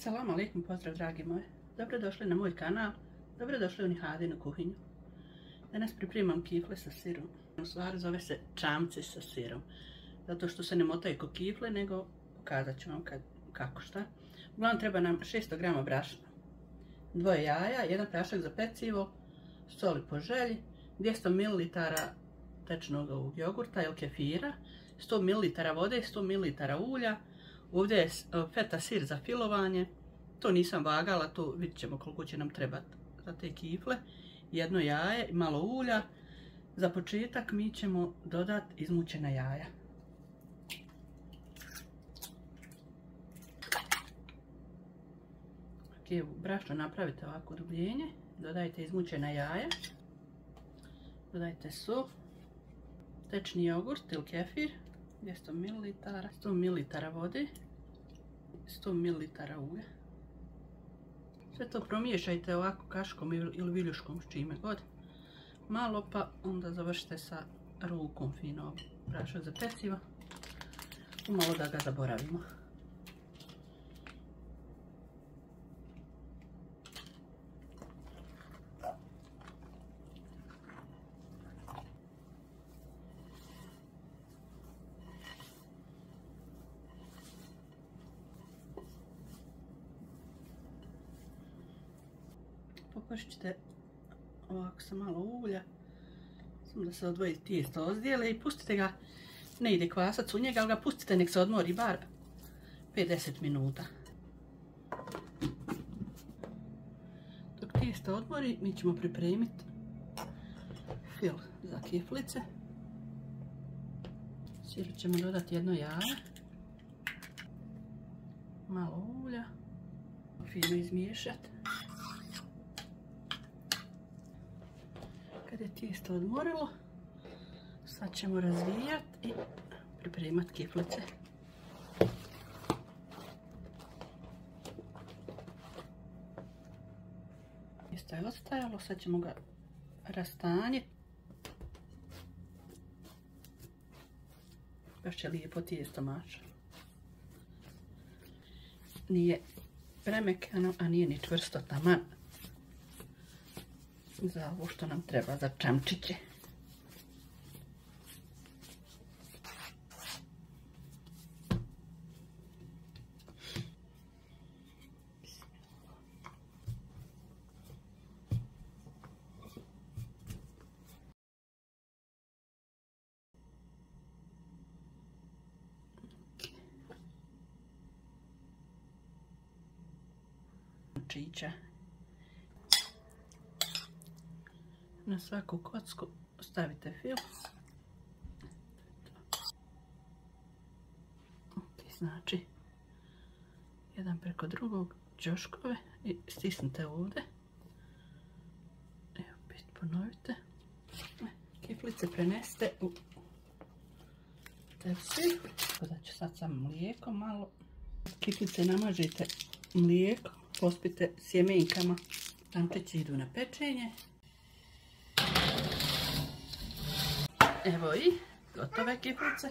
Assalamu alaikum, pozdrav dragi moji. Dobrodošli na moj kanal, dobrodošli u Nihadinu kuhinju. Danas pripremam kifle sa sirom. U stvari zove se čamci sa sirom. Zato što se ne motaju ko kifle, nego pokazat ću vam kako šta. Uglavnom treba nam 600 g brašna, 2 jaja, 1 prašak za pecivo, soli po želji, 200 ml tečnog jogurta ili kefira, 100 ml vode, 100 ml ulja. Ovdje je feta sir za filovanje, to nisam vagala, to vidjet ćemo koliko će nam trebati za te kifle. 1 jaje i malo ulja. Za početak mi ćemo dodati izmučena jaja. U brašno napravite ovako dubljenje, dodajte izmučena jaja, dodajte sol, tečni jogurt ili kefir, 200 ml, 100 ml vode, 100 ml ulja. Sve to promiješajte ovako kaškom ili viljuškom, s čime god. Malo pa onda završite sa rukom fino prašak za pecivo. Malo da ga zaboravimo. Pokošit ćete ovako sa malo ulja, samo da se odvoji tijesto ozdjele i pustite ga, ne ide kvasac u njega, ali ga pustite nek se odmori bar 50 minuta. Dok tijesto odmori, mi ćemo pripremiti fil za kiflice. Siru ćemo dodati 1 jaje, malo ulja, fino izmiješati. Kad je tijesto odmorilo, sad ćemo razvijati i pripremati kiflice. Tijesto je ostajalo, sad ćemo ga rastanjiti. Baš će lijepo tijesto maša. Nije premekano, a nije ni čvrsto, taman za ovo što nam treba, za čamčiće. Čamčića. Na svaku kocku stavite fil. Znači, jedan preko drugog ćoškove i stisnite ovdje. Evo, opet ponovite. Kiflice prenesite u tepsiju. Dodat ću sad samo mlijeko malo. Kiflice namažite mlijekom, pospite sjemenkama. Čamčići idu na pečenje. Evo i gotove kiflice.